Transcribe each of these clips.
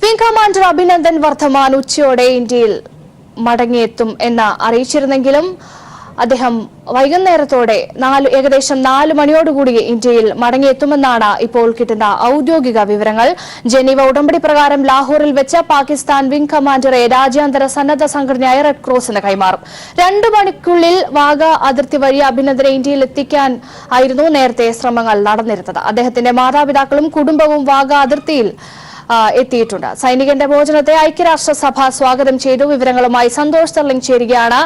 Wing commander Abhinandan Vardhaman ഉച്ചയോടെ ഇന്ത്യയിൽ മടങ്ങിയെത്തും എന്ന് അറിയിച്ചിരുന്നെങ്കിലും അദ്ദേഹം വൈകുന്നേരത്തോടെ ഏകദേശം 4 മണിയോടുകൂടി ഇന്ത്യയിൽ മടങ്ങിയെത്തുമെന്നാണ് ഇപ്പോൾ കിട്ടുന്ന ഔദ്യോഗിക വിവരങ്ങൾ. ജനീവ ഉടമ്പടി പ്രകാരം ലാഹോറിൽ വെച്ച് പാകിസ്ഥാൻ വിംഗ് കമാൻഡറെ രാജ്യാന്തര സന്നദ്ധ സംഘടനയായ റെഡ് ക്രോസിന് കൈമാറും. 2 മണിക്കുള്ളിൽ വാഗ അതിർത്തി വഴി അഭിനന്ദനെ ഇന്ത്യയിൽ എത്തിക്കാൻ ആയിരുന്നു നേരത്തെ ശ്രമങ്ങൾ നടന്നിരുന്നത്. അദ്ദേഹത്തിന്റെ മാതാപിതാക്കളും കുടുംബവും വാഗ അതിർത്തിയിൽ എത്തിയിട്ടുണ്ട്. സൈനികന്റെ മോചനത്തെ ഐക്യരാഷ്ട്രസഭ സ്വാഗതം ചെയ്തു. വിവരങ്ങളുമായി സന്തോഷ് സർലിംഗ് ചേരുകയാണ്.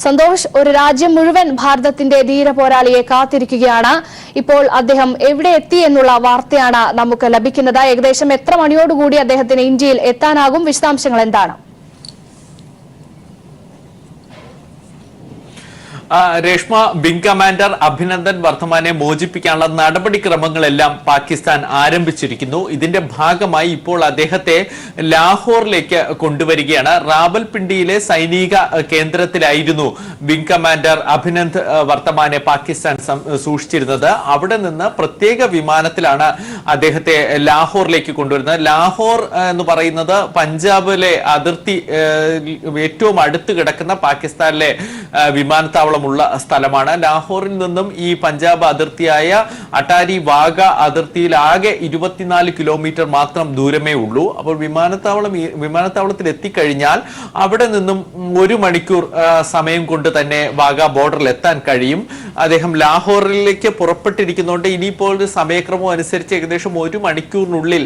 സന്തോഷ്, ഒരു രാജ്യം മുഴുവൻ ഭാരതത്തിന്റെ ധീര പോരാളിയെ കാത്തിരിക്കുകയാണ്. ഇപ്പോൾ അദ്ദേഹം എവിടെ എത്തി എന്നുള്ള വാർത്തയാണ് നമുക്ക് ലഭിക്കുന്നത്. ഏകദേശം എത്ര മണിയോടുകൂടി അദ്ദേഹത്തിന് ഇന്ത്യയിൽ എത്താനാകും? വിശദാംശങ്ങൾ എന്താണ്? രേഷ്മ, വിംഗ് കമാൻഡർ അഭിനന്ദൻ വർദ്ധമാനെ മോചിപ്പിക്കാനുള്ള നടപടിക്രമങ്ങളെല്ലാം പാകിസ്ഥാൻ ആരംഭിച്ചിരിക്കുന്നു. ഇതിന്റെ ഭാഗമായി ഇപ്പോൾ അദ്ദേഹത്തെ ലാഹോറിലേക്ക് കൊണ്ടുവരികയാണ്. റാവൽപിണ്ടിയിലെ സൈനിക കേന്ദ്രത്തിലായിരുന്നു വിംഗ് കമാൻഡർ അഭിനന്ദൻ വർദ്ധമാനെ പാകിസ്ഥാൻ സൂക്ഷിച്ചിരുന്നത്. അവിടെ നിന്ന് പ്രത്യേക വിമാനത്തിലാണ് അദ്ദേഹത്തെ ലാഹോറിലേക്ക് കൊണ്ടുവരുന്നത്. ലാഹോർ എന്ന് പറയുന്നത് പഞ്ചാബിലെ അതിർത്തി ഏറ്റവും അടുത്ത് കിടക്കുന്ന പാകിസ്ഥാനിലെ വിമാനത്താവളം ഉള്ള സ്ഥലമാണ്. ലാഹോറിൽ നിന്നും ഈ പഞ്ചാബ് അതിർത്തിയായ അട്ടാരി വാഗ അതിർത്തിയിൽ ആകെ 24 കിലോമീറ്റർ മാത്രം ദൂരമേ ഉള്ളൂ. അപ്പോൾ വിമാനത്താവളത്തിൽ എത്തിക്കഴിഞ്ഞാൽ അവിടെ നിന്നും 1 മണിക്കൂർ സമയം കൊണ്ട് തന്നെ വാഗ ബോർഡറിൽ എത്താൻ കഴിയും. അദ്ദേഹം ലാഹോറിലേക്ക് പുറപ്പെട്ടിരിക്കുന്നതുകൊണ്ട് ഇനിയിപ്പോൾ സമയക്രമം അനുസരിച്ച് ഏകദേശം 1 മണിക്കൂറിനുള്ളിൽ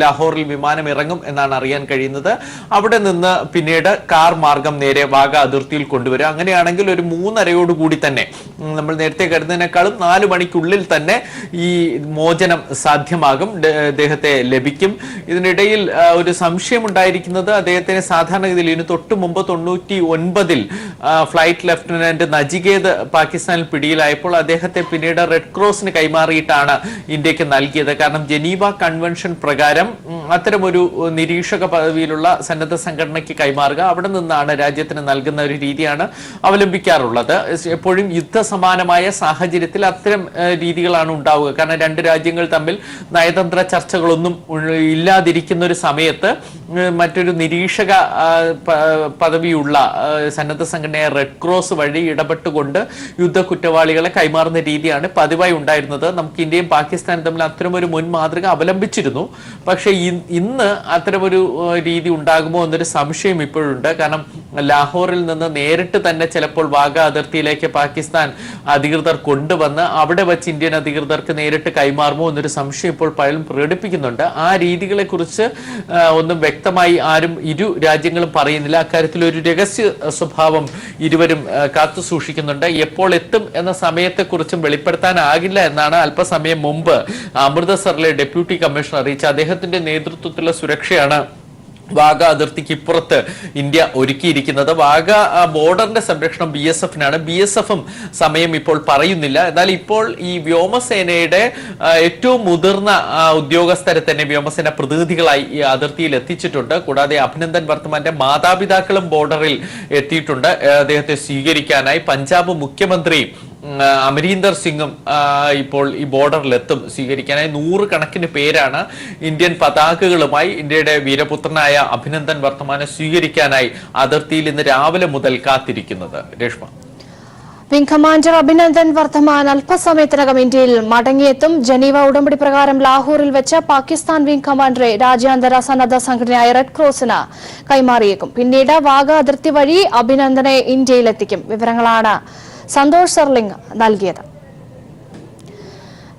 ലാഹോറിൽ വിമാനം ഇറങ്ങും എന്നാണ് അറിയാൻ കഴിയുന്നത്. അവിടെ നിന്ന് പിന്നീട് കാർ മാർഗം നേരെ വാഗ അതിർത്തിയിൽ കൊണ്ടുവരും. അങ്ങനെയാണെങ്കിൽ ഒരു 3:30 തന്നെ നമ്മൾ നേരത്തെ കരുതുന്നതിനേക്കാളും 4 മണിക്കുള്ളിൽ തന്നെ ഈ മോചനം സാധ്യമാകും, അദ്ദേഹത്തെ ലഭിക്കും. ഇതിനിടയിൽ ഒരു സംശയം ഉണ്ടായിരിക്കുന്നത് അദ്ദേഹത്തിന് സാധാരണഗതിയിൽ ഇതിന് തൊട്ട് മുമ്പ് 99-ൽ ഫ്ലൈറ്റ് ലഫ്റ്റനന്റ് നജികേത് പാകിസ്ഥാനിൽ പിടിയിലായപ്പോൾ അദ്ദേഹത്തെ പിന്നീട് റെഡ് ക്രോസിന് കൈമാറിയിട്ടാണ് ഇന്ത്യക്ക് നൽകിയത്. കാരണം ജനീവ കൺവെൻഷൻ പ്രകാരം അത്തരമൊരു നിരീക്ഷക പദവിയിലുള്ള സന്നദ്ധ സംഘടനയ്ക്ക് കൈമാറുക, അവിടെ നിന്നാണ് രാജ്യത്തിന് നൽകുന്ന ഒരു രീതിയാണ് അവലംബിക്കാറുള്ളത്. എപ്പോഴും യുദ്ധസമാനമായ സാഹചര്യത്തിൽ അത്തരം രീതികളാണ് ഉണ്ടാവുക. കാരണം 2 രാജ്യങ്ങൾ തമ്മിൽ നയതന്ത്ര ചർച്ചകളൊന്നും ഇല്ലാതിരിക്കുന്ന ഒരു സമയത്ത് മറ്റൊരു നിരീക്ഷക പദവിയുള്ള സന്നദ്ധ സംഘടനയായ റെഡ് ക്രോസ് വഴി ഇടപെട്ടുകൊണ്ട് യുദ്ധ കുറ്റവാളികളെ കൈമാറുന്ന രീതിയാണ് പതിവായി ഉണ്ടായിരുന്നത്. നമുക്ക് ഇന്ത്യയും പാകിസ്ഥാനും തമ്മിൽ അത്തരമൊരു മുൻ മാതൃക അവലംബിച്ചിരുന്നു. പക്ഷേ ഇന്ന് അത്തരമൊരു രീതി ഉണ്ടാകുമോ എന്നൊരു സംശയം ഇപ്പോഴുണ്ട്. കാരണം ലാഹോറിൽ നിന്ന് നേരിട്ട് തന്നെ ചിലപ്പോൾ വാഗ അതിർത്തിയിലേക്ക് പാകിസ്ഥാൻ അധികൃതർ കൊണ്ടുവന്ന് അവിടെ വെച്ച് ഇന്ത്യൻ അധികൃതർക്ക് നേരിട്ട് കൈമാറുമോ എന്നൊരു സംശയം ഇപ്പോൾ പലരും പ്രകടിപ്പിക്കുന്നുണ്ട്. ആ രീതികളെ കുറിച്ച് ഒന്നും വ്യക്തമായി ആരും ഇരു രാജ്യങ്ങളും പറയുന്നില്ല. അക്കാര്യത്തിൽ ഒരു രഹസ്യ സ്വഭാവം ഇരുവരും കാത്തു സൂക്ഷിക്കുന്നുണ്ട്. എപ്പോൾ എത്തും എന്ന സമയത്തെക്കുറിച്ചും വെളിപ്പെടുത്താനാകില്ല എന്നാണ് അല്പസമയം മുമ്പ് അമൃതസറിലെ ഡെപ്യൂട്ടി കമ്മീഷണർ അറിയിച്ച. അദ്ദേഹത്തിന്റെ നേതൃത്വത്തിലുള്ള സുരക്ഷയാണ് വാഗ അതിർത്തിക്ക് ഇപ്പുറത്ത് ഇന്ത്യ ഒരുക്കിയിരിക്കുന്നത്. വാഗ ബോർഡറിന്റെ സംരക്ഷണം BSFനാണ്. BSFും സമയം ഇപ്പോൾ പറയുന്നില്ല. എന്നാൽ ഇപ്പോൾ ഈ വ്യോമസേനയുടെ ഏറ്റവും മുതിർന്ന ഉദ്യോഗസ്ഥരെ തന്നെ വ്യോമസേന പ്രതിനിധികളായി ഈ അതിർത്തിയിൽ എത്തിച്ചിട്ടുണ്ട്. കൂടാതെ അഭിനന്ദൻ വർദ്ധമാന്റെ മാതാപിതാക്കളും ബോർഡറിൽ എത്തിയിട്ടുണ്ട് അദ്ദേഹത്തെ സ്വീകരിക്കാനായി. പഞ്ചാബ് മുഖ്യമന്ത്രി അമരീന്ദർ സിംഗും ഇപ്പോൾ ഈ ബോർഡറിലെത്തും സ്വീകരിക്കാനായി. 100 കണക്കിന് പേരാണ് ഇന്ത്യൻ പതാകകളുമായി ഇന്ത്യയുടെ വീരപുത്രനായ അഭിനന്ദൻ വർദ്ധമാനെ സ്വീകരിക്കാനായി അതിർത്തിയിൽ ഇന്ന് രാവിലെ മുതൽ കാത്തിരിക്കുന്നത്. രേഷ്മ, വിംഗ് കമാൻഡർ അഭിനന്ദൻ വർദ്ധമാൻ അല്പസമയത്തിനകം ഇന്ത്യയിൽ മടങ്ങിയെത്തും. ജനീവ ഉടമ്പടി പ്രകാരം ലാഹോറിൽ വെച്ച് പാകിസ്ഥാൻ വിംഗ് കമാൻഡറെ രാജ്യാന്തര സന്നദ്ധ സംഘടനയായ റെഡ് ക്രോസിന് കൈമാറിയേക്കും. പിന്നീട് വാഗ അതിർത്തി വഴി അഭിനന്ദനെ ഇന്ത്യയിലെത്തിക്കും. വിവരങ്ങളാണ് സന്തോഷ് സർലിംഗ് നൽകിയത്.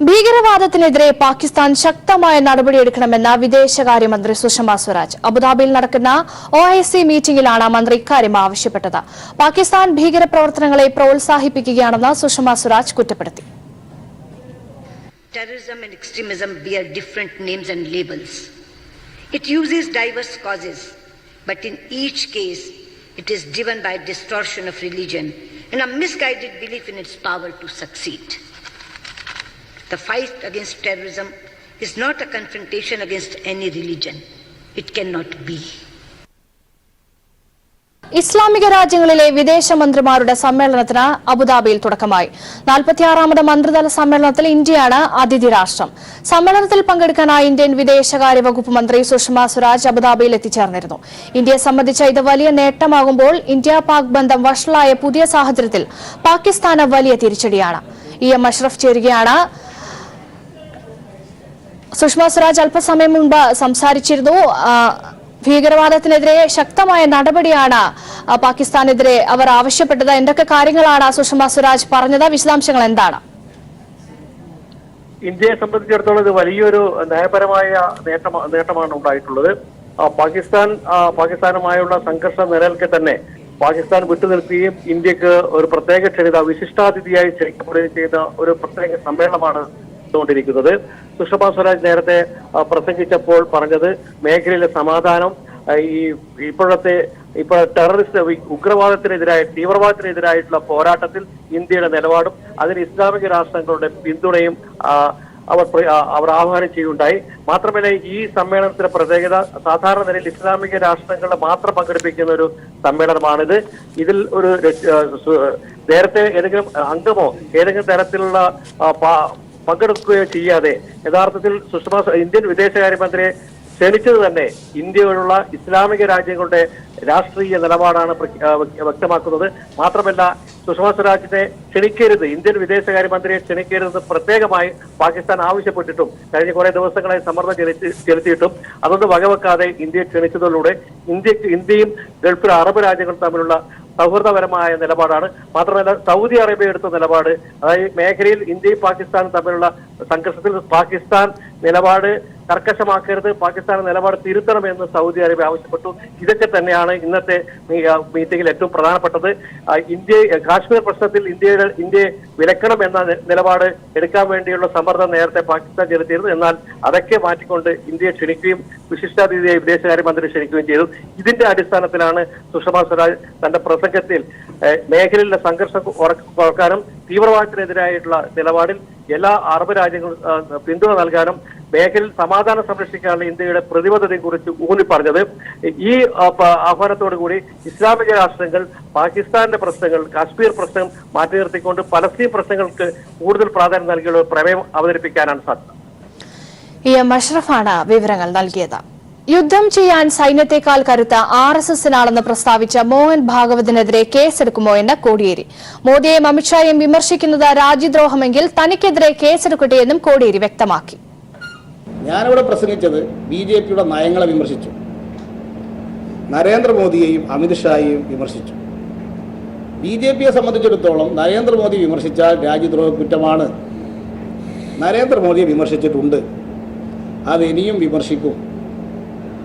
ഭീകരവാദത്തിനെതിരെ പാകിസ്ഥാൻ ശക്തമായ നടപടിയെടുക്കണമെന്ന് വിദേശകാര്യമന്ത്രി സുഷമ സ്വരാജ്. അബുദാബിയിൽ നടക്കുന്ന OIC മീറ്റിംഗിലാണ് മന്ത്രി ഇക്കാര്യം ആവശ്യപ്പെട്ടത്. പാകിസ്ഥാൻ ഭീകരപ്രവർത്തനങ്ങളെ പ്രോത്സാഹിപ്പിക്കുകയാണെന്ന് സുഷമ സ്വരാജ് കുറ്റപ്പെടുത്തി. Terrorism and extremism bear different names and labels. It uses diverse causes, but in each case it is driven by distortion of religion and a misguided belief in its power to succeed. The fight against terrorism is not a confrontation against any religion. It cannot be. ഇസ്ലാമിക രാജ്യങ്ങളിലെ വിദേശ മന്ത്രിമാരുടെ സമ്മേളനത്തിന് അബുദാബിയിൽ തുടക്കമായി. 46ാമത് മന്ത്രിതല സമ്മേളനത്തിൽ ഇന്ത്യയാണ് അതിഥി രാഷ്ട്രം. സമ്മേളനത്തിൽ പങ്കെടുക്കാനായി ഇന്ത്യൻ വിദേശകാര്യ വകുപ്പ് മന്ത്രി സുഷമ സ്വരാജ് അബുദാബിയിൽ എത്തിച്ചേർന്നിരുന്നു. ഇന്ത്യയെ സംബന്ധിച്ച ഇത് വലിയ നേട്ടമാകുമ്പോൾ ഇന്ത്യ പാക് ബന്ധം വഷളായ പുതിയ സാഹചര്യത്തിൽ പാകിസ്ഥാന് വലിയ തിരിച്ചടിയാണ്. EM അഷ്റഫ് ചേരുകയാണ്. സുഷമ സ്വരാജ് അല്പസമയം മുൻപ് സംസാരിച്ചിരുന്നു. ഭീകരവാദത്തിനെതിരെ ശക്തമായ നടപടിയാണ് പാകിസ്ഥാനെതിരെ അവർ ആവശ്യപ്പെട്ടത്. എന്തൊക്കെ കാര്യങ്ങളാണ് സുഷമ സ്വരാജ് പറഞ്ഞത്? വിശദാംശങ്ങൾ എന്താണ്? ഇന്ത്യയെ സംബന്ധിച്ചിടത്തോളം ഇത് വലിയൊരു നയപരമായ നേട്ടമാണ് ഉണ്ടായിട്ടുള്ളത്. പാകിസ്ഥാനുമായുള്ള സംഘർഷം നിലനിൽക്കെ തന്നെ പാകിസ്ഥാൻ വിട്ടുനിൽക്കുകയും ഇന്ത്യക്ക് ഒരു പ്രത്യേക ക്ഷണിത വിശിഷ്ടാതിഥിയായി ക്ഷണിക്കപ്പെടുകയും ചെയ്ത ഒരു പ്രത്യേക സമ്മേളനമാണ് ിരിക്കുന്നത്. സുഷമ സ്വരാജ് നേരത്തെ പ്രസംഗിച്ചപ്പോൾ പറഞ്ഞത് മേഖലയിലെ സമാധാനം, ഇപ്പോൾ ടെററിസ്റ്റ് തീവ്രവാദത്തിനെതിരായിട്ടുള്ള പോരാട്ടത്തിൽ ഇന്ത്യയുടെ നിലപാടും അതിന് ഇസ്ലാമിക രാഷ്ട്രങ്ങളുടെ പിന്തുണയും അവർ ആഹ്വാനം ചെയ്യുകയുണ്ടായി. മാത്രമല്ല, ഈ സമ്മേളനത്തിന്റെ പ്രത്യേകത സാധാരണ നിലയിൽ ഇസ്ലാമിക രാഷ്ട്രങ്ങളെ മാത്രം പങ്കെടുപ്പിക്കുന്ന ഒരു സമ്മേളനമാണിത്. ഇതിൽ ഒരു നേരത്തെ ഏതെങ്കിലും അംഗമോ ഏതെങ്കിലും തരത്തിലുള്ള പങ്കെടുക്കുകയോ ചെയ്യാതെ യഥാർത്ഥത്തിൽ ഇന്ത്യൻ വിദേശകാര്യമന്ത്രിയെ ക്ഷണിച്ചത് തന്നെ ഇന്ത്യയിലുള്ള ഇസ്ലാമിക രാജ്യങ്ങളുടെ രാഷ്ട്രീയ നിലപാടാണ് വ്യക്തമാക്കുന്നത്. മാത്രമല്ല, സുഷമ സ്വരാജിനെ ക്ഷണിക്കരുത്, ഇന്ത്യൻ വിദേശകാര്യമന്ത്രിയെ ക്ഷണിക്കരുതെന്ന് പ്രത്യേകമായി പാകിസ്ഥാൻ ആവശ്യപ്പെട്ടിട്ടും കഴിഞ്ഞ കുറെ ദിവസങ്ങളായി സമ്മർദ്ദം ചെലുത്തിയിട്ടും അതൊന്നും വകവെക്കാതെ ഇന്ത്യയെ ക്ഷണിച്ചതിലൂടെ ഇന്ത്യയും ഗൾഫിലെ അറബ് രാജ്യങ്ങളും തമ്മിലുള്ള സൗഹൃദപരമായ നിലപാടാണ്. മാത്രമല്ല, സൗദി അറേബ്യ എടുത്ത നിലപാട്, അതായത് മേഖലയിൽ ഇന്ത്യയും പാകിസ്ഥാനും തമ്മിലുള്ള സംഘർഷത്തിൽ പാകിസ്ഥാൻ നിലപാട് കർക്കശമാക്കരുത്, പാകിസ്ഥാൻ നിലപാട് തിരുത്തണമെന്ന് സൗദി അറേബ്യ ആവശ്യപ്പെട്ടു. ഇതൊക്കെ തന്നെയാണ് ഇന്നത്തെ മീറ്റിംഗിൽ ഏറ്റവും പ്രധാനപ്പെട്ടത്. കാശ്മീർ പ്രശ്നത്തിൽ ഇന്ത്യയെ വിലക്കണം എന്ന നിലപാട് എടുക്കാൻ വേണ്ടിയുള്ള സമ്മർദ്ദം നേരത്തെ പാകിസ്ഥാൻ ചെലുത്തിയിരുന്നു. എന്നാൽ അതൊക്കെ മാറ്റിക്കൊണ്ട് ഇന്ത്യയെ ക്ഷണിക്കുകയും വിശിഷ്ടാതിഥിയായി വിദേശകാര്യമന്ത്രി ക്ഷണിക്കുകയും ചെയ്തു. ഇതിന്റെ അടിസ്ഥാനത്തിലാണ് സുഷമ സ്വരാജ് തന്റെ പ്രസംഗത്തിൽ മേഖലയിലെ സംഘർഷം കുറക്കാനും തീവ്രവാദത്തിനെതിരായിട്ടുള്ള നിലപാടിൽ എല്ലാ അറബ് രാജ്യങ്ങളും പിന്തുണ നൽകാനും മേഖലയിൽ സമാധാനം സംരക്ഷിക്കാനുള്ള ഇന്ത്യയുടെ പ്രതിബദ്ധതയെ കുറിച്ച് ഊന്നി പറഞ്ഞത്. ഈ ആഹ്വാനത്തോടു കൂടി ഇസ്ലാമിക രാഷ്ട്രങ്ങൾ പാകിസ്ഥാന്റെ പ്രശ്നങ്ങൾ, കാശ്മീർ പ്രശ്നം മാറ്റി നിർത്തിക്കൊണ്ട് പലസ്തീൻ പ്രശ്നങ്ങൾക്ക് കൂടുതൽ പ്രാധാന്യം നൽകിയുള്ള പ്രമേയം അവതരിപ്പിക്കാനാണ് സാധ്യത. EM അഷ്റഫാണ് വിവരങ്ങൾ നൽകിയത്. യുദ്ധം ചെയ്യാൻ സൈന്യത്തെക്കാൾ കരുത്ത് RSSനാണെന്ന് പ്രസ്താവിച്ച മോഹൻ ഭാഗവതിനെതിരെ കേസെടുക്കുമോ എന്ന് കോടിയേരി. മോദിയെയും അമിത്ഷായെയും വിമർശിക്കുന്നത് രാജ്യദ്രോഹമെങ്കിൽ തനിക്കെതിരെ കേസെടുക്കട്ടെ എന്നും കോടിയേരി വ്യക്തമാക്കി. ഞാനിവിടെ പ്രസംഗിച്ചത് BJPയുടെ നയങ്ങളെ വിമർശിച്ചു, നരേന്ദ്രമോദിയെയും അമിത്ഷായെയും വിമർശിച്ചു. BJPയെ സംബന്ധിച്ചിടത്തോളം നരേന്ദ്രമോദി വിമർശിച്ചാൽ രാജ്യദ്രോഹ കുറ്റമാണ്. നരേന്ദ്രമോദിയെ വിമർശിച്ചിട്ടുണ്ട്, അത് ഇനിയും വിമർശിക്കും.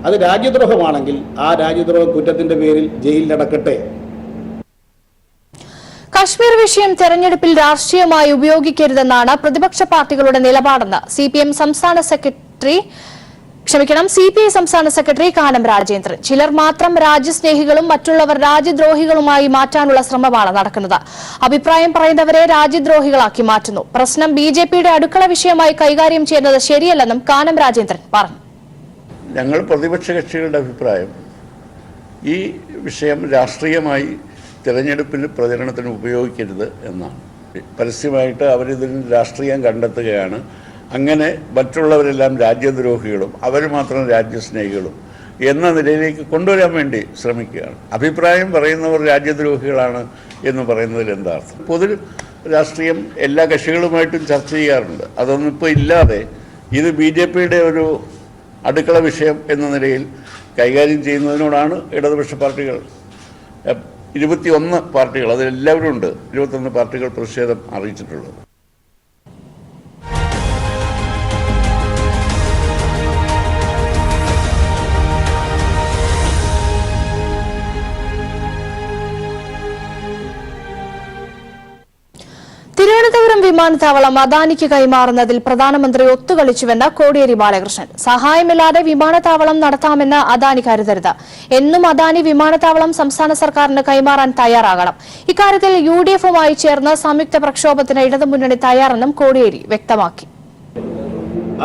അത് രാജ്യദ്രോഹമാണെങ്കിൽ ആ രാജ്യദ്രോഹ കുറ്റത്തിന്റെ പേരിൽ ജയിലിലടക്കട്ടെ. കശ്മീർ വിഷയം തെരഞ്ഞെടുപ്പിൽ രാഷ്ട്രീയമായി ഉപയോഗിക്കരുതെന്നാണ് പ്രതിപക്ഷ പാർട്ടികളുടെ നിലപാടെന്ന് CPI സംസ്ഥാന സെക്രട്ടറി കാനം രാജേന്ദ്രൻ. ചിലർ മാത്രം രാജ്യസ്നേഹികളും മറ്റുള്ളവർ രാജ്യദ്രോഹികളുമായി മാറ്റാനുള്ള ശ്രമമാണ് നടക്കുന്നത്. അഭിപ്രായം പറയുന്നവരെ രാജ്യദ്രോഹികളാക്കി മാറ്റുന്നു. പ്രശ്നം BJPയുടെ അടുക്കള വിഷയമായി കൈകാര്യം ചെയ്യുന്നത് ശരിയല്ലെന്നും കാനം രാജേന്ദ്രൻ പറഞ്ഞു. ഞങ്ങൾ പ്രതിപക്ഷ കക്ഷികളുടെ അഭിപ്രായം ഈ വിഷയം രാഷ്ട്രീയമായി തിരഞ്ഞെടുപ്പിൽ പ്രചരണത്തിന് ഉപയോഗിക്കരുത് എന്നാണ്. പരസ്യമായിട്ട് അവരിതിൽ രാഷ്ട്രീയം കണ്ടെത്തുകയാണ്. അങ്ങനെ മറ്റുള്ളവരെല്ലാം രാജ്യദ്രോഹികളും അവർ മാത്രം രാജ്യസ്നേഹികളും എന്ന നിലയിലേക്ക് കൊണ്ടുവരാൻ വേണ്ടി ശ്രമിക്കുകയാണ്. അഭിപ്രായം പറയുന്നവർ രാജ്യദ്രോഹികളാണ് എന്ന് പറയുന്നതിൽ എന്താ അർത്ഥം? പൊതു രാഷ്ട്രീയം എല്ലാ കക്ഷികളുമായിട്ടും ചർച്ച ചെയ്യാറുണ്ട്. അതൊന്നും ഇപ്പോൾ ഇല്ലാതെ ഇത് BJPയുടെ ഒരു അടുക്കള വിഷയം എന്ന നിലയിൽ കൈകാര്യം ചെയ്യുന്നതിനോടാണ് ഇടതുപക്ഷ പാർട്ടികൾ 21 പാർട്ടികൾ, അതിലെല്ലാവരും ഉണ്ട്, 21 പാർട്ടികൾ പ്രതിഷേധം അറിയിച്ചിട്ടുള്ളത്. തിരുവനന്തപുരം വിമാനത്താവളം അദാനിക്ക് കൈമാറുന്നതിൽ പ്രധാനമന്ത്രി ഒത്തുകളിച്ചുവെന്ന് കോടിയേരി ബാലകൃഷ്ണൻ. സഹായമില്ലാതെ വിമാനത്താവളം നടത്താമെന്ന് അദാനി കരുതരുത്. എന്നും അദാനി വിമാനത്താവളം സംസ്ഥാന സർക്കാരിന് കൈമാറാൻ തയ്യാറാകണം. ഇക്കാര്യത്തിൽ UDF-ഉമായി ചേർന്ന് സംയുക്ത പ്രക്ഷോഭത്തിന് ഇടതുമുന്നണി തയ്യാറെന്നും കോടിയേരി വ്യക്തമാക്കി.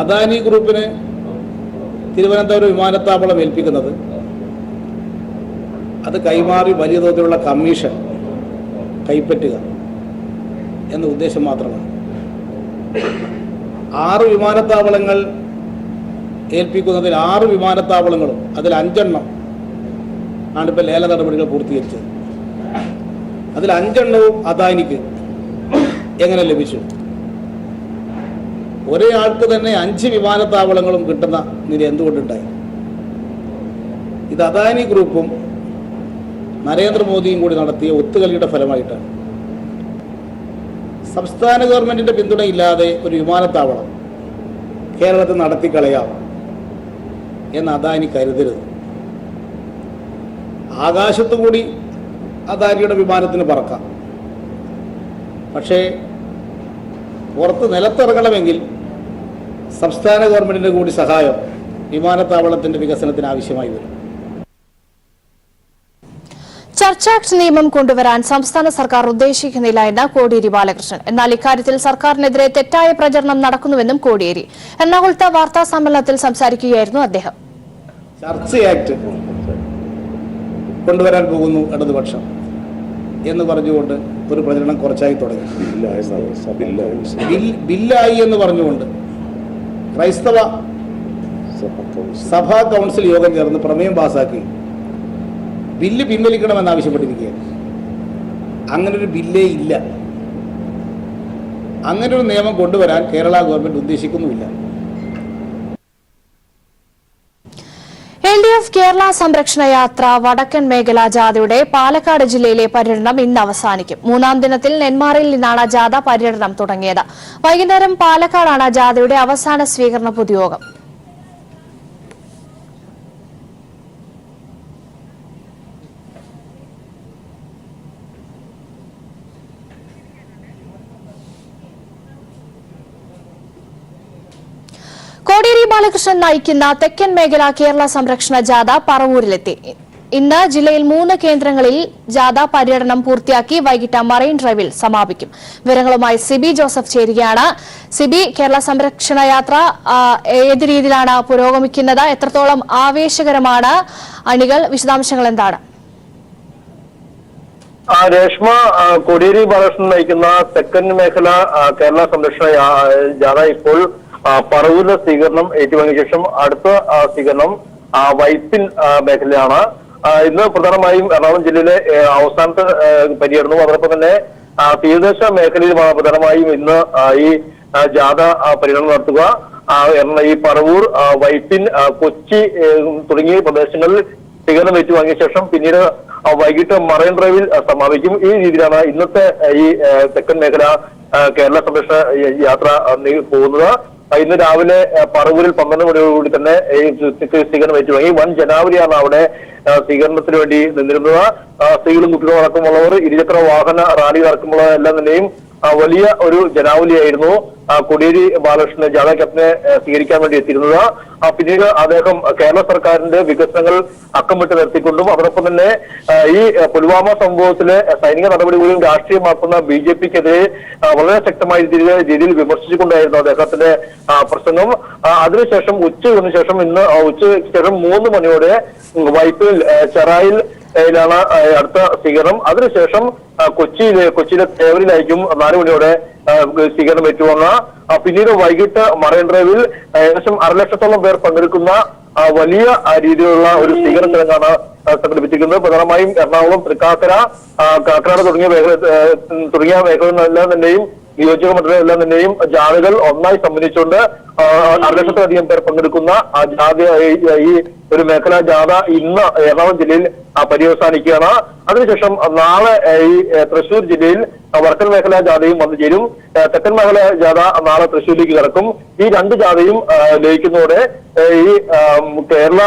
അദാനി ഗ്രൂപ്പിന് തിരുവനന്തപുരം വിമാനത്താവളം ഏൽപ്പിക്കുന്നത് അത് കൈമാറി വലിയ തോതിലുള്ള കമ്മീഷൻ കൈപ്പറ്റുക എന്ന ഉദ്ദേശം മാത്രമാണ്. 6 വിമാനത്താവളങ്ങൾ ഏൽപ്പിക്കുന്നതിൽ 6 വിമാനത്താവളങ്ങളും അതിൽ 5 എണ്ണം ആണിപ്പോൾ ലേല നടപടികൾ പൂർത്തീകരിച്ചത്. അതിൽ 5 എണ്ണവും അദാനിക്ക് എങ്ങനെ ലഭിച്ചു? ഒരേ ആൾക്ക് തന്നെ 5 വിമാനത്താവളങ്ങളും കിട്ടുന്ന നില എന്തുകൊണ്ടുണ്ടായി? ഇത് അദാനി ഗ്രൂപ്പും നരേന്ദ്രമോദിയും കൂടി നടത്തിയ ഒത്തുകളിയുടെ ഫലമായിട്ടാണ്. സംസ്ഥാന ഗവൺമെന്റിന്റെ പിന്തുണയില്ലാതെ ഒരു വിമാനത്താവളം കേരളത്തിൽ നടത്തിക്കളയാം എന്ന് അദാനി കരുതരുത്. ആകാശത്തുകൂടി അദാനിയുടെ വിമാനത്തിന് പറക്കാം, പക്ഷേ പുറത്ത് നിലത്തിറങ്ങണമെങ്കിൽ സംസ്ഥാന ഗവൺമെന്റിന്റെ കൂടി സഹായം വിമാനത്താവളത്തിന്റെ വികസനത്തിന് ആവശ്യമായി വരും. ചർച്ച് ആക്ട് നിയമം കൊണ്ടുവരാൻ സംസ്ഥാന സർക്കാർ ഉദ്ദേശിക്കുന്നില്ല എന്ന് കോടിയേരി ബാലകൃഷ്ണൻ. എന്നാൽ ഇക്കാര്യത്തിൽ സർക്കാരിനെതിരെ തെറ്റായ പ്രചരണം നടക്കുന്നുവെന്നും കോടിയേരി എറണാകുളത്ത് വാർത്താ സമ്മേളനത്തിൽ സംസാരിക്കുകയായിരുന്നു അദ്ദേഹം. ചർച്ച് ആക്ട് കൊണ്ടുവരാൻ പോകുന്നു ഇടതുപക്ഷം എന്ന് പറഞ്ഞുകൊണ്ട് ഒരു പ്രചരണം കുറച്ചായി തുടങ്ങി. ബില്ലായി എന്ന് പറഞ്ഞുകൊണ്ട് ക്രൈസ്തവ സഭാ കൗൺസിൽ യോഗം ചേർന്ന് പ്രമേയം പാസാക്കി ബില്ല് പിൻവലിക്കണമെന്ന് ആവശ്യപ്പെട്ടിരിക്കുകയാണ്. അങ്ങനൊരു ബില്ലേ ഇല്ല. അങ്ങനൊരു നിയമം കൊണ്ടുവരാൻ കേരള ഗവൺമെന്റ് ഉദ്ദേശിക്കുന്നുമില്ല. LDF കേരള സംരക്ഷണ യാത്ര വടക്കൻ മേഖലാ ജാഥയുടെ പാലക്കാട് ജില്ലയിലെ പര്യടനം ഇന്ന് അവസാനിക്കും. 3ാം ദിനത്തിൽ നെന്മാറയിൽ നിന്നാണ് ജാഥ പര്യടനം തുടങ്ങിയത്. വൈകുന്നേരം പാലക്കാടാണ് ജാഥയുടെ അവസാന സ്വീകരണ പൊതുയോഗം. കോടിയേരി ബാലകൃഷ്ണൻ നയിക്കുന്ന തെക്കൻ മേഖല കേരള സംരക്ഷണ ജാഥ പറവൂരിലെത്തി. ഇന്ന് ജില്ലയിൽ 3 കേന്ദ്രങ്ങളിൽ ജാഥ പര്യടനം പൂർത്തിയാക്കി വൈകിട്ട് മറൈൻ ഡ്രൈവിൽ സമാപിക്കും. വിവരങ്ങളുമായി സിബി ജോസഫ് ചേരുകയാണ്. സിബി, കേരള സംരക്ഷണ യാത്ര ഏത് രീതിയിലാണ് പുരോഗമിക്കുന്നത്? എത്രത്തോളം ആവേശകരമാണ് അണികൾ? വിശദാംശങ്ങൾ എന്താണ്? രേഷ്മ, കോടിയേരി ബാലകൃഷ്ണൻ നയിക്കുന്ന തെക്കൻ മേഖല കേരള സംരക്ഷണ ജാഥ ഇപ്പോൾ പറവൂരിലെ സ്വീകരണം ഏറ്റുവാങ്ങിയ ശേഷം അടുത്ത സ്വീകരണം വൈപ്പിൻ മേഖലയാണ്. ഇന്ന് പ്രധാനമായും എറണാകുളം ജില്ലയിലെ അവസാനത്തെ പര്യടനവും അതോടൊപ്പം തന്നെ തീരദേശ മേഖലയിലുമാണ് പ്രധാനമായും ഇന്ന് ഈ ജാഥ പര്യടനം നടത്തുക. ഈ പറവൂർ, വൈപ്പിൻ, കൊച്ചി തുടങ്ങിയ പ്രദേശങ്ങളിൽ സ്വീകരണം ഏറ്റുവാങ്ങിയ ശേഷം പിന്നീട് വൈകിട്ട് മറൈൻ ഡ്രൈവിൽ സമാപിക്കും. ഈ രീതിയിലാണ് ഇന്നത്തെ ഈ തെക്കൻ മേഖല കേരള സംരക്ഷണ യാത്ര പോകുന്നത്. ഇന്ന് രാവിലെ പറവൂരിൽ 12 മണിയോടുകൂടി തന്നെ ഈ സ്വീകരണം ഏറ്റുവാങ്ങി. വൻ ജനാവലിയാണ് അവിടെ സ്വീകരണത്തിന് വേണ്ടി നിന്നിരുന്നത്. സ്ത്രീകളും കുട്ടികളും അടക്കമുള്ളവർ, ഇരുചക്ര വാഹന റാലി അടക്കമുള്ളതെല്ലാം തന്നെയും വലിയ ഒരു ജനാവലിയായിരുന്നു കോടിയേരി ബാലകൃഷ്ണൻ ജാഥ ക്യാപ്റ്റനെ സ്വീകരിക്കാൻ വേണ്ടി എത്തിയിരുന്നത്. പിന്നീട് അദ്ദേഹം കേരള സർക്കാരിന്റെ വികസനങ്ങൾ അക്കമിട്ട് നിർത്തിക്കൊണ്ടും അതോടൊപ്പം തന്നെ ഈ പുൽവാമ സംഭവത്തിലെ സൈനിക നടപടികളും രാഷ്ട്രീയമാക്കുന്ന BJPക്കെതിരെ വളരെ ശക്തമായ രീതിയിൽ വിമർശിച്ചുകൊണ്ടായിരുന്നു അദ്ദേഹത്തിന്റെ പ്രസംഗം. അതിനുശേഷം ഉച്ചയ്ക്ക് ശേഷം ഇന്ന് ഉച്ചയ്ക്ക് ശേഷം 3 മണിയോടെ വൈപ്പിൽ ചെറായിൽ ാണ് അടുത്ത സ്വീകരണം. അതിനുശേഷം കൊച്ചിയിലെ തേവരിലായിരിക്കും 4 മണിയോടെ സ്വീകരണം ഏറ്റുവാങ്ങുക. പിന്നീട് വൈകിട്ട് മറൈൻ ഡ്രൈവിൽ ഏകദേശം 1.5 ലക്ഷത്തോളം പേർ പങ്കെടുക്കുന്ന വലിയ രീതിയിലുള്ള ഒരു സ്വീകരണ ചടങ്ങാണ് സംഘടിപ്പിച്ചിരിക്കുന്നത്. പ്രധാനമായും എറണാകുളം, തൃക്കാക്കര, കാക്കനാട് തുടങ്ങിയ മേഖലകളിലെല്ലാം തന്നെയും നിയോജക മണ്ഡലമെല്ലാം തന്നെയും ജാഥകൾ ഒന്നായി സംബന്ധിച്ചുകൊണ്ട് 1.5 ലക്ഷത്തിലധികം പേർ പങ്കെടുക്കുന്ന ജാഥ, ഈ ഒരു മേഖലാ ജാഥ ഇന്ന് എറണാകുളം ജില്ലയിൽ പര്യവസാനിക്കുകയാണ്. അതിനുശേഷം നാളെ ഈ തൃശൂർ ജില്ലയിൽ വടക്കൻ മേഖലാ ജാഥയും വന്നു ചേരും. തെക്കൻ മേഖലാ ജാഥ നാളെ തൃശൂരിലേക്ക് കടക്കും. ഈ 2 ജാഥയും ലയിക്കുന്നതോടെ ഈ കേരള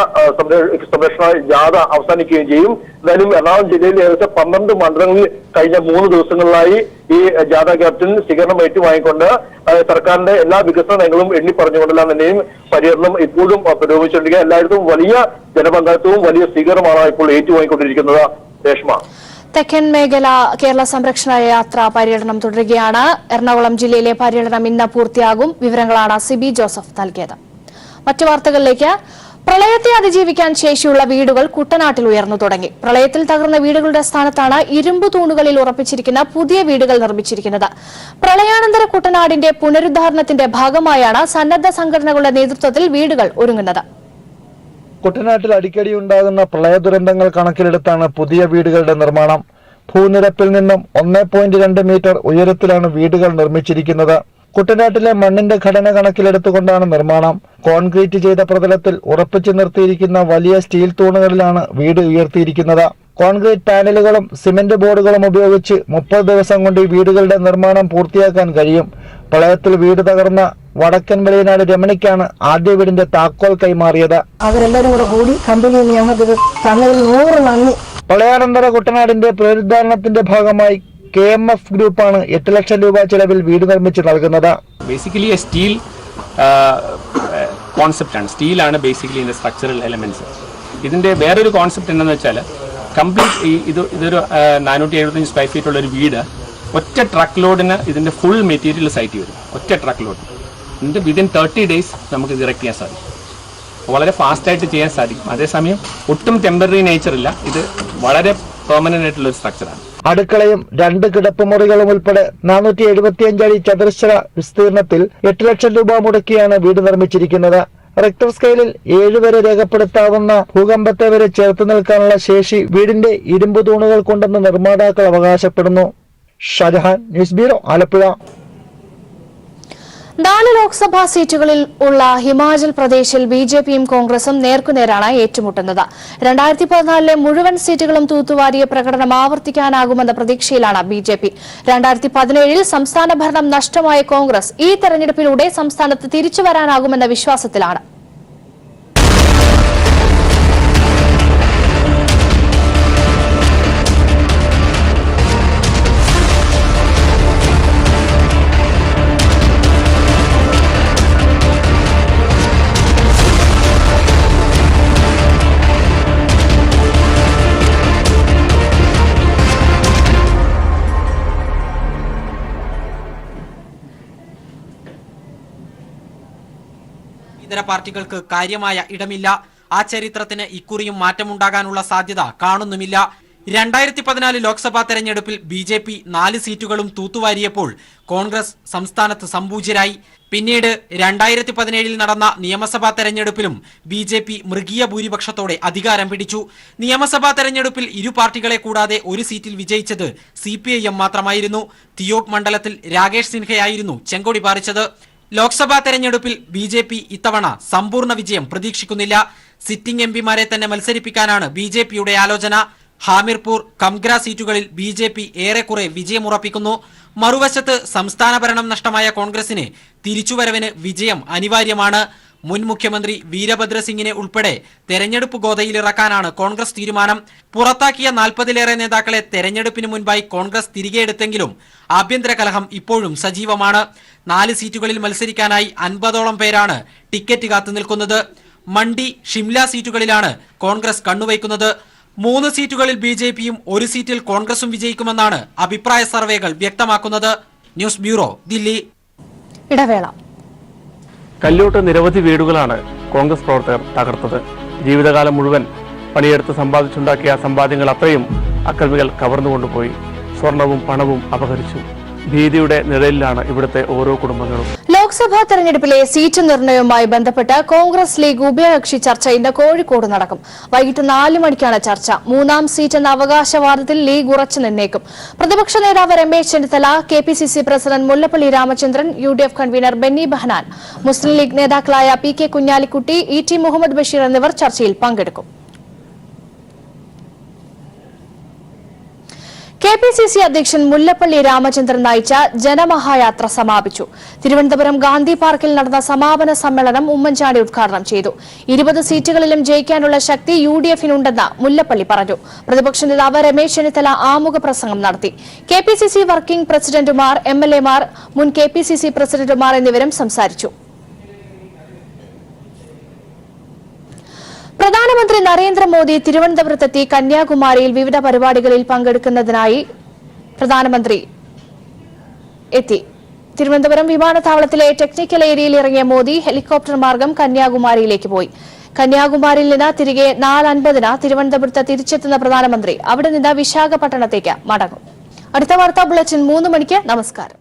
സംരക്ഷണ ജാഥ അവസാനിക്കുകയും ചെയ്യും. എന്തായാലും എറണാകുളം ജില്ലയിൽ ഏകദേശം 12 മണ്ഡലങ്ങളിൽ കഴിഞ്ഞ 3 ദിവസങ്ങളിലായി ഈ ജാഥ ക്യാപ്റ്റൻ സ്വീകരണം ഏറ്റുവാങ്ങിക്കൊണ്ട് സർക്കാരിന്റെ എല്ലാ വികസന നയങ്ങളും എണ്ണി പറഞ്ഞുകൊണ്ടെല്ലാം തന്നെയും പര്യടനം ഇപ്പോഴും പുരോഗമിച്ചുകൊണ്ടിരിക്കുക. എല്ലായിടത്തും വലിയ ജനപങ്കാളിത്തവും വലിയ സ്വീകരണമാണ് ഇപ്പോൾ ഏറ്റുവാങ്ങിക്കൊണ്ടിരിക്കുന്നത്. രേഷ്മ, തെക്കൻ മേഖല കേരള സംരക്ഷണ യാത്ര പര്യടനം തുടരുകയാണ്. എറണാകുളം ജില്ലയിലെ പര്യടനം ഇന്ന് പൂർത്തിയാകും. വിവരങ്ങളാണ് സിബി ജോസഫ് നൽകിയത്. മറ്റു വാർത്തകളിലേക്ക്. പ്രളയത്തെ അതിജീവിക്കാൻ ശേഷിയുള്ള വീടുകൾ കുട്ടനാട്ടിൽ ഉയർന്നു തുടങ്ങി. പ്രളയത്തിൽ തകർന്ന വീടുകളുടെ സ്ഥാനത്താണ് ഇരുമ്പ് തൂണുകളിൽ ഉറപ്പിച്ചിരിക്കുന്ന പുതിയ വീടുകൾ നിർമ്മിച്ചിരിക്കുന്നത്. പ്രളയാനന്തര കുട്ടനാടിന്റെ പുനരുദ്ധാരണത്തിന്റെ ഭാഗമായാണ് സന്നദ്ധ സംഘടനകളുടെ നേതൃത്വത്തിൽ വീടുകൾ ഒരുങ്ങുന്നത്. കുട്ടനാട്ടിൽ അടിക്കടി ഉണ്ടാകുന്ന പ്രളയ ദുരന്തങ്ങൾ കണക്കിലെടുത്താണ് പുതിയ വീടുകളുടെ നിർമ്മാണം. ഭൂനിരപ്പിൽ നിന്നും 1.2 മീറ്റർ ഉയരത്തിലാണ് വീടുകൾ നിർമ്മിച്ചിരിക്കുന്നത്. കുട്ടനാട്ടിലെ മണ്ണിന്റെ ഘടന കണക്കിലെടുത്തുകൊണ്ടാണ് നിർമ്മാണം. കോൺക്രീറ്റ് ചെയ്ത പ്രതലത്തിൽ ഉറപ്പിച്ചു നിർത്തിയിരിക്കുന്ന വലിയ സ്റ്റീൽ തൂണുകളിലാണ് വീട് ഉയർത്തിയിരിക്കുന്നത്. കോൺക്രീറ്റ് പാനലുകളും സിമന്റ് ബോർഡുകളും ഉപയോഗിച്ച് 30 ദിവസം കൊണ്ട് ഈ വീടുകളുടെ നിർമ്മാണം പൂർത്തിയാക്കാൻ കഴിയും. പ്രളയത്തിൽ വീട് തകർന്ന വടക്കൻ വെളിയനാട് രമണിക്കാണ് ആദ്യ വീടിന്റെ താക്കോൽ കൈമാറിയത്. അവരെല്ലാരും കൂടെ കൂടി കമ്പനിയിൽ ഞങ്ങൾക്ക് തന്നതിൽ 100 നന്ദി. പ്രളയാനന്തര കുട്ടനാടിന്റെ പുനരുദ്ധാരണത്തിന്റെ ഭാഗമായി KMF ഗ്രൂപ്പാണ് 8 ലക്ഷം രൂപ ചെലവിൽ വീട് നിർമ്മിച്ച് നൽകുന്നത്. ബേസിക്കലി സ്റ്റീൽ കോൺസെപ്റ്റാണ്. സ്റ്റീലാണ് ബേസിക്കലി ഇതിന്റെ സ്ട്രക്ചറൽ എലമെന്റ്സ്. ഇതിന്റെ വേറൊരു കോൺസെപ്റ്റ് എന്താണെന്ന് വെച്ചാൽ കംപ്ലീറ്റ് ഇതൊരു 475 സ്ക്വയർ ഫീറ്റ് ഉള്ള ഒരു വീട് ഒറ്റ ട്രക്ക് ലോഡിന് ഇതിന്റെ ഫുൾ മെറ്റീരിയൽ സൈറ്റിൽ വരും. ഒറ്റ ട്രക്ക് ലോഡ് ഇതിന്റെ വിതിൻ 30 days നമുക്ക് ഇത് ഇറക്ട് ചെയ്യാൻ സാധിക്കും. വളരെ ഫാസ്റ്റായിട്ട് ചെയ്യാൻ സാധിക്കും. അതേസമയം ഒട്ടും ടെമ്പററി നേച്ചർ ഇല്ല. ഇത് വളരെ പെർമനന്റ് ആയിട്ടുള്ള ഒരു സ്ട്രക്ചറാണ്. അടുക്കളയും 2 കിടപ്പുമുറികളും ഉൾപ്പെടെ 475 അടി ചതുരശ്ര വിസ്തീർണത്തിൽ 8 ലക്ഷം രൂപ മുടക്കിയാണ് വീട് നിർമ്മിച്ചിരിക്കുന്നത്. റിക്ടർ സ്കെയിലിൽ 7 വരെ രേഖപ്പെടുത്താവുന്ന ഭൂകമ്പത്തെ വരെ ചേർത്ത് നിൽക്കാനുള്ള ശേഷി വീടിന്റെ ഇരുമ്പ് തൂണുകൾ കൊണ്ടെന്ന് നിർമ്മാതാക്കൾ അവകാശപ്പെടുന്നു. Shajahan, news bureau, Alappuzha. 4 ലോക്സഭാ സീറ്റുകളിൽ ഉള്ള ഹിമാചൽ പ്രദേശിൽ BJPയും കോൺഗ്രസും നേർക്കുനേരാണ് ഏറ്റുമുട്ടുന്നത്. 2014 മുഴുവൻ സീറ്റുകളും തൂത്തുവാരിയ പ്രകടനം ആവർത്തിക്കാനാകുമെന്ന പ്രതീക്ഷയിലാണ് BJP. 2017 സംസ്ഥാന ഭരണം നഷ്ടമായ കോൺഗ്രസ് ഈ തെരഞ്ഞെടുപ്പിലൂടെ സംസ്ഥാനത്ത് തിരിച്ചുവരാനാകുമെന്ന വിശ്വാസത്തിലാണ്. ഇതര പാർട്ടികൾക്ക് കാര്യമായ ഇടമില്ല. ആ ചരിത്രത്തിന് ഇക്കുറിയും മാറ്റമുണ്ടാകാനുള്ള സാധ്യത കാണുന്നുമില്ല. 2014 ലോക്സഭാ തെരഞ്ഞെടുപ്പിൽ BJP 4 സീറ്റുകളും തൂത്തുവാരിയപ്പോൾ കോൺഗ്രസ് സംസ്ഥാനത്ത് സംപൂജ്യരായി. പിന്നീട് 2017 നടന്ന നിയമസഭാ തെരഞ്ഞെടുപ്പിലും BJP മൃഗീയ ഭൂരിപക്ഷത്തോടെ അധികാരം പിടിച്ചു. നിയമസഭാ തെരഞ്ഞെടുപ്പിൽ ഇരു പാർട്ടികളെ കൂടാതെ ഒരു സീറ്റിൽ വിജയിച്ചത് CPIM മാത്രമായിരുന്നു. തിയോഗ് മണ്ഡലത്തിൽ രാകേഷ് സിൻഹയായിരുന്നു ചെങ്കൊടി പാറിച്ചത്. ലോക്സഭാ തെരഞ്ഞെടുപ്പിൽ BJP ഇത്തവണ സമ്പൂർണ്ണ വിജയം പ്രതീക്ഷിക്കുന്നില്ല. സിറ്റിംഗ് MPമാരെ തന്നെ മത്സരിപ്പിക്കാനാണ് BJPയുടെ ആലോചന. ഹാമിർപൂർ, കംഗ്ര സീറ്റുകളിൽ BJP ഏറെക്കുറെ വിജയമുറപ്പിക്കുന്നു. മറുവശത്ത് സംസ്ഥാന ഭരണം നഷ്ടമായ കോൺഗ്രസിന് തിരിച്ചുവരവിന് വിജയം അനിവാര്യമാണ്. മുൻ മുഖ്യമന്ത്രി വീരഭദ്രസിംഗിനെ ഉൾപ്പെടെ തെരഞ്ഞെടുപ്പ് ഗോതയിലിറക്കാനാണ് കോൺഗ്രസ് തീരുമാനം. പുറത്താക്കിയ 40-ലേറെ നേതാക്കളെ തെരഞ്ഞെടുപ്പിന് മുൻപായി കോൺഗ്രസ് തിരികെ എടുത്തെങ്കിലും ആഭ്യന്തര കലഹം ഇപ്പോഴും സജീവമാണ്. 4 സീറ്റുകളിൽ മത്സരിക്കാനായി 50ഓളം പേരാണ് ടിക്കറ്റ് കാത്തു നിൽക്കുന്നത്. മണ്ഡി, ഷിംല സീറ്റുകളിലാണ് കോൺഗ്രസ് കണ്ണുവയ്ക്കുന്നത്. 3 സീറ്റുകളിൽ BJPയും 1 സീറ്റിൽ കോൺഗ്രസും വിജയിക്കുമെന്നാണ് അഭിപ്രായ സർവേകൾ വ്യക്തമാക്കുന്നത്. News bureau, Delhi. ഇടവേള. കല്ലോട്ട് നിരവധി വീടുകളാണ് കോൺഗ്രസ് പ്രവർത്തകർ തകർത്തത്. ജീവിതകാലം മുഴുവൻ പണിയെടുത്ത് സമ്പാദിച്ചുണ്ടാക്കിയ സമ്പാദ്യങ്ങൾ അത്രയും അക്രമികൾ കവർന്നുകൊണ്ടുപോയി. സ്വർണവും പണവും അപഹരിച്ചു. ഭീതിയുടെ നിഴലിലാണ് ഇവിടുത്തെ ഓരോ കുടുംബങ്ങളും. ലോക്സഭാ തെരഞ്ഞെടുപ്പിലെ സീറ്റ് നിർണയവുമായി ബന്ധപ്പെട്ട് കോൺഗ്രസ് ലീഗ് ഉഭയകക്ഷി ചർച്ച ഇന്ന് കോഴിക്കോട് നടക്കും. വൈകിട്ട് 4 മണിക്കാണ് ചർച്ച. 3ാം സീറ്റ് എന്ന അവകാശവാദത്തിൽ ലീഗ് ഉറച്ചു നിന്നേക്കും. പ്രതിപക്ഷ നേതാവ് Ramesh Chennithala, KPCC president Mullappally Ramachandran, UDF convener Benny Behanan, Muslim League നേതാക്കളായ PK കുഞ്ഞാലിക്കുട്ടി, ET മുഹമ്മദ് ബഷീർ എന്നിവർ ചർച്ചയിൽ പങ്കെടുക്കും. KPCC അധ്യക്ഷൻ മുല്ലപ്പള്ളി രാമചന്ദ്രൻ നയിച്ച ജനമഹായാത്ര സമാപിച്ചു. തിരുവനന്തപുരം ഗാന്ധി പാർക്കിൽ നടന്ന സമാപന സമ്മേളനം ഉമ്മൻചാണ്ടി ഉദ്ഘാടനം ചെയ്തു. 20 സീറ്റുകളിലും ജയിക്കാനുള്ള ശക്തി UDFനുണ്ടെന്ന് മുല്ലപ്പള്ളി പറഞ്ഞു. പ്രതിപക്ഷ നേതാവ് രമേശ് ചെന്നിത്തല ആമുഖ പ്രസംഗം നടത്തി. KPCC വർക്കിംഗ് പ്രസിഡന്റുമാർ, MLAമാർ, മുൻ KPCC പ്രസിഡന്റുമാർ എന്നിവരും സംസാരിച്ചു. പ്രധാനമന്ത്രി നരേന്ദ്രമോദി തിരുവനന്തപുരത്തെത്തി കന്യാകുമാരിയിൽ വിവിധ പരിപാടികളിൽ പങ്കെടുക്കുന്നതിനായി പ്രധാനമന്ത്രി എത്തി. തിരുവനന്തപുരം വിമാനത്താവളത്തിലെ ടെക്നിക്കൽ ഏരിയയിൽ ഇറങ്ങിയ മോദി ഹെലികോപ്റ്റർ മാർഗം കന്യാകുമാരിയിലേക്ക് പോയി. കന്യാകുമാരിയിൽ നിന്ന് തിരികെ 4:50 തിരുവനന്തപുരത്ത് തിരിച്ചെത്തുന്ന പ്രധാനമന്ത്രി അവിടെ നിന്ന് വിശാഖപട്ടണത്തേക്ക് മടങ്ങും. അടുത്ത വാർത്താ ബുള്ളറ്റിൻ 3 മണിക്ക്. നമസ്കാരം.